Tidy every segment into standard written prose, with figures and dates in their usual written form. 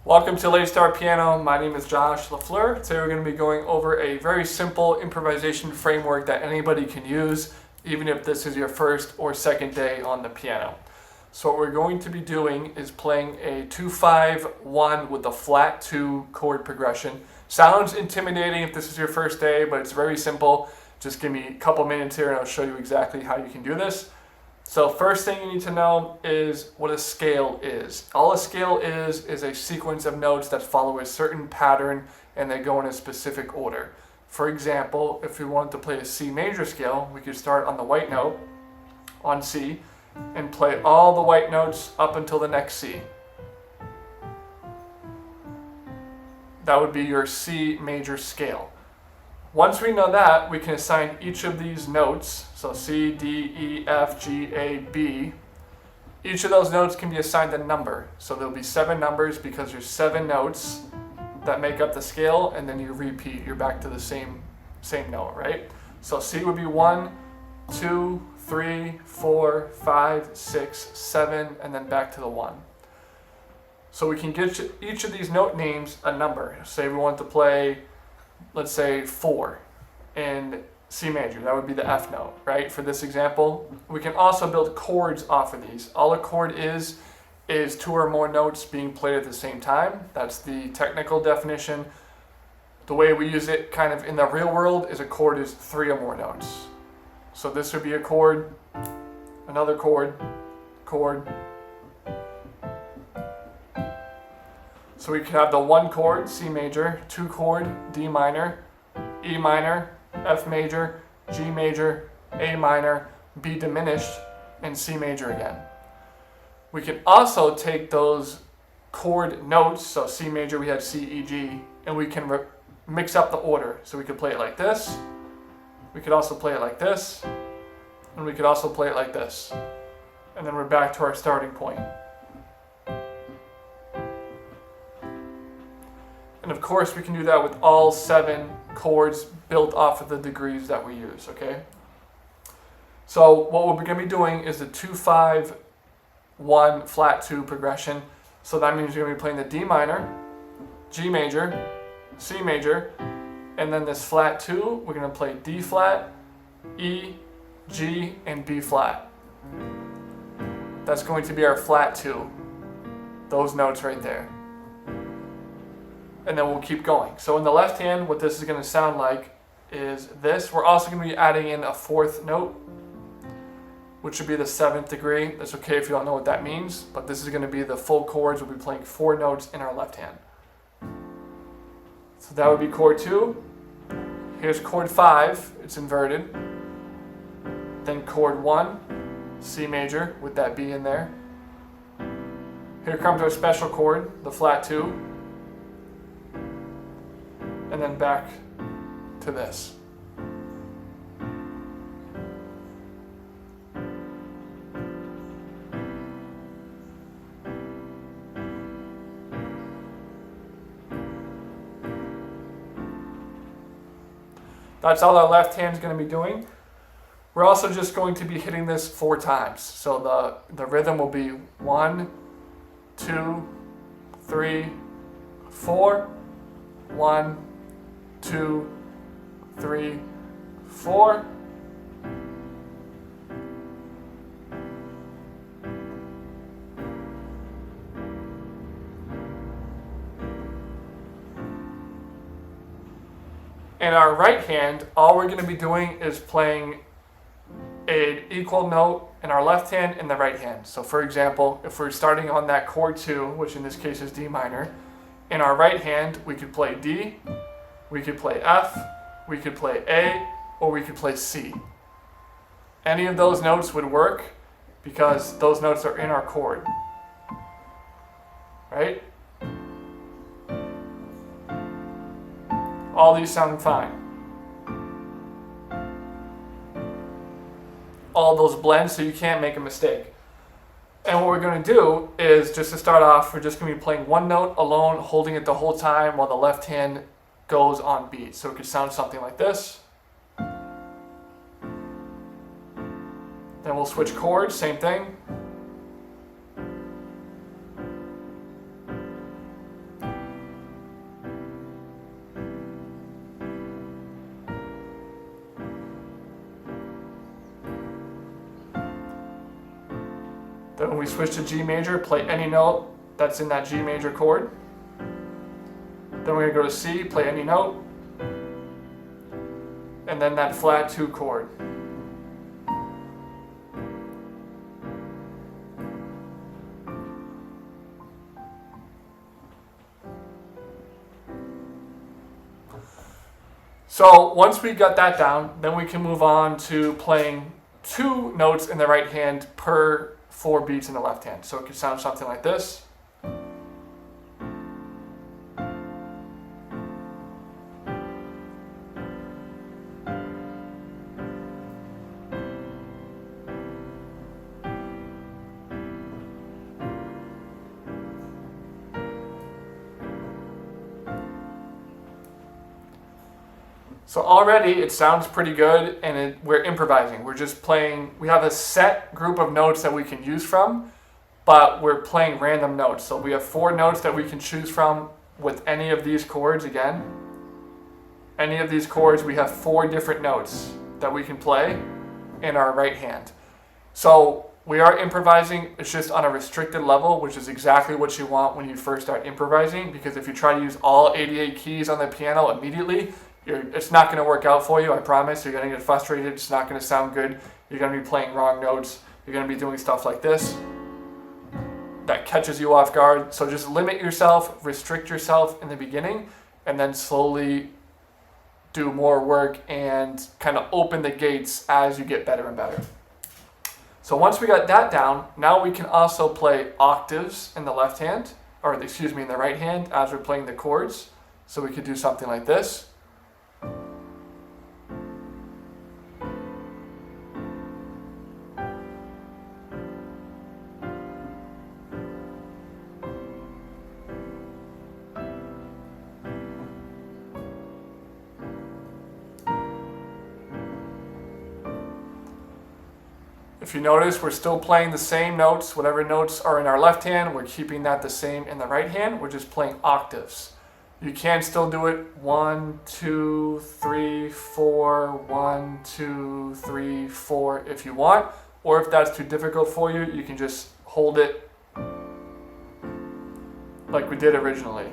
Welcome to Late Start Piano. My name is Josh LaFleur. Today we're going to be going over a very simple improvisation framework that anybody can use, even if this is your first or second day on the piano. So what we're going to be doing is playing a 2-5-1 with a flat 2 chord progression. Sounds intimidating if this is your first day, but it's very simple. Just give me a couple minutes here and I'll show you exactly how you can do this. So first thing you need to know is what a scale is. All a scale is a sequence of notes that follow a certain pattern and they go in a specific order. For example, if we wanted to play a C major scale, we could start on the white note on C and play all the white notes up until the next C. That would be your C major scale. Once we know that, we can assign each of these notes, so C, D, E, F, G, A, B. Each of those notes can be assigned a number. So there'll be 7 numbers because there's 7 notes that make up the scale, and then you repeat, you're back to the same note, right? So C would be 1, 2, 3, 4, 5, 6, 7, and then back to the 1. So we can get each of these note names a number. Say we want to play, let's say 4 in C major, that would be the F note, right? For this example, we can also build chords off of these. All a chord is 2 or more notes being played at the same time. That's the technical definition. The way we use it kind of in the real world is a chord is 3 or more notes. So this would be a chord, another chord, chord. So we could have the 1 chord, C major, 2 chord, D minor, E minor, F major, G major, A minor, B diminished, and C major again. We can also take those chord notes, so C major we had C, E, G, and we can mix up the order. So we could play it like this, we could also play it like this, and we could also play it like this. And then we're back to our starting point. And of course we can do that with all 7 chords built off of the degrees that we use, okay? So what we're going to be doing is the 2-5-1 flat 2 progression. So that means you're going to be playing the D minor, G major, C major, and then this flat 2, we're going to play D flat, E, G, and B flat. That's going to be our flat 2. Those notes right there. And then we'll keep going. So in the left hand, what this is going to sound like is this. We're also going to be adding in a 4th note, which would be the 7th degree. That's okay if you don't know what that means, but this is going to be the full chords. We'll be playing 4 notes in our left hand. So that would be chord 2. Here's chord 5, it's inverted. Then chord 1, C major with that B in there. Here comes our special chord, the flat 2. And then back to this. That's all our left hand is going to be doing. We're also just going to be hitting this 4 times. So the rhythm will be 1, 2, 3, 4, 1, 2, 3, 4. In our right hand, all we're going to be doing is playing an equal note in our left hand and the right hand. So for example, if we're starting on that chord 2, which in this case is D minor, in our right hand we could play D, we could play F, we could play A, or we could play C. Any of those notes would work because those notes are in our chord. Right? All these sound fine. All those blend so you can't make a mistake. And what we're going to do is, just to start off, we're just going to be playing 1 note alone, holding it the whole time while the left hand goes on beat. So it could sound something like this. Then we'll switch chords, same thing. Then when we switch to G major, play any note that's in that G major chord. Then we're going to go to C, play any note, and then that flat 2 chord. So once we got that down, then we can move on to playing 2 notes in the right hand per 4 beats in the left hand. So it could sound something like this. So already it sounds pretty good, and we're improvising. We're just playing, we have a set group of notes that we can use from, but we're playing random notes. So we have 4 notes that we can choose from with any of these chords again. Any of these chords, we have 4 different notes that we can play in our right hand. So we are improvising, it's just on a restricted level, which is exactly what you want when you first start improvising, because if you try to use all 88 keys on the piano immediately, it's not going to work out for you, I promise. You're going to get frustrated. It's not going to sound good. You're going to be playing wrong notes. You're going to be doing stuff like this that catches you off guard. So just limit yourself, restrict yourself in the beginning, and then slowly do more work and kind of open the gates as you get better and better. So once we got that down, now we can also play octaves in the left hand, or excuse me, in the right hand as we're playing the chords. So we could do something like this. If you notice, we're still playing the same notes. Whatever notes are in our left hand, we're keeping that the same in the right hand. We're just playing octaves. You can still do it 1, 2, 3, 4, 1, 2, 3, 4 if you want. Or if that's too difficult for you, you can just hold it like we did originally.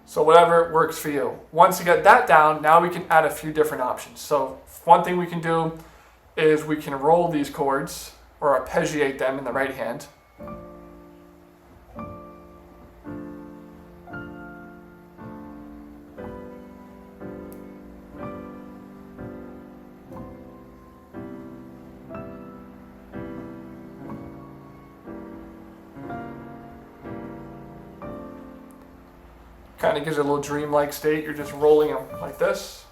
So whatever works for you. Once you get that down, now we can add a few different options. So one thing we can do is we can roll these chords or arpeggiate them in the right hand. Kind of gives it a little dreamlike state. You're just rolling them like this.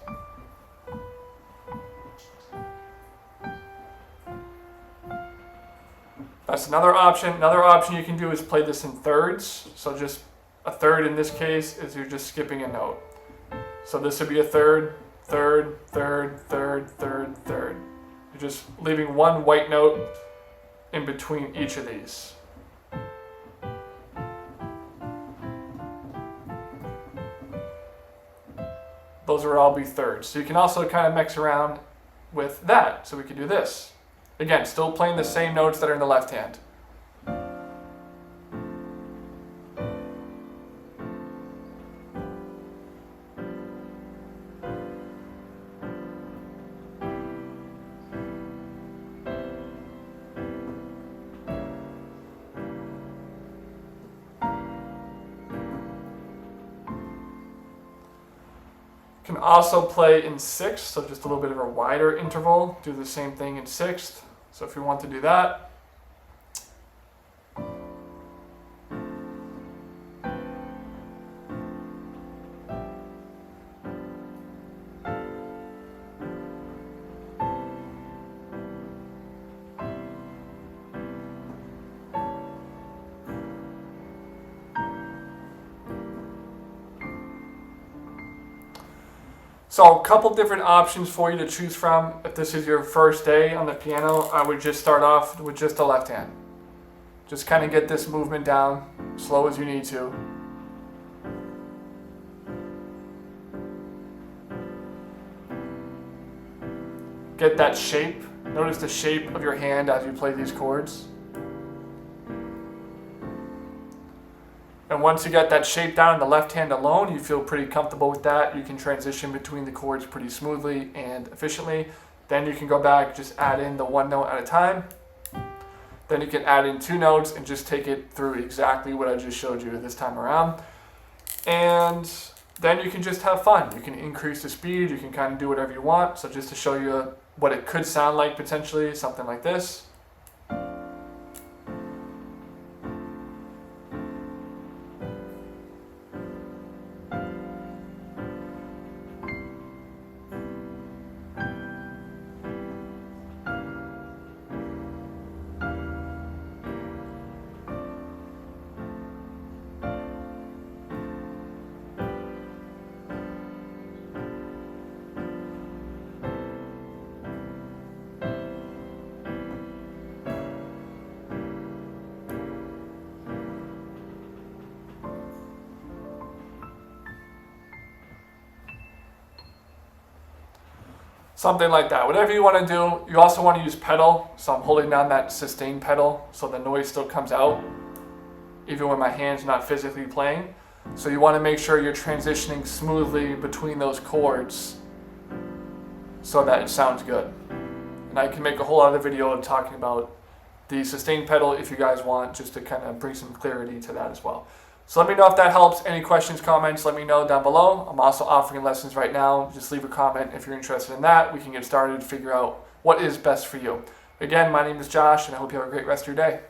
That's another option. Another option you can do is play this in thirds. So just a third in this case is you're just skipping a note. So this would be a third, third, third, third, third, third. You're just leaving one white note in between each of these. Those would all be thirds. So you can also kind of mix around with that. So we could do this. Again, still playing the same notes that are in the left hand. Can also play in sixth, so just a little bit of a wider interval. Do the same thing in sixth. So if you want to do that. So a couple different options for you to choose from. If this is your first day on the piano, I would just start off with just the left hand. Just kind of get this movement down, slow as you need to. Get that shape. Notice the shape of your hand as you play these chords. And once you get that shape down in the left hand alone, you feel pretty comfortable with that. You can transition between the chords pretty smoothly and efficiently. Then you can go back, just add in the one note at a time. Then you can add in two notes and just take it through exactly what I just showed you this time around. And then you can just have fun. You can increase the speed, you can kind of do whatever you want. So just to show you what it could sound like potentially, something like this. Something like that. Whatever you want to do. You also want to use pedal. So I'm holding down that sustain pedal so the noise still comes out even when my hand's not physically playing. So you want to make sure you're transitioning smoothly between those chords so that it sounds good. And I can make a whole other video talking about the sustain pedal if you guys want, just to kind of bring some clarity to that as well. So let me know if that helps. Any questions, comments, let me know down below. I'm also offering lessons right now. Just leave a comment if you're interested in that. We can get started, figure out what is best for you. Again, my name is Josh, and I hope you have a great rest of your day.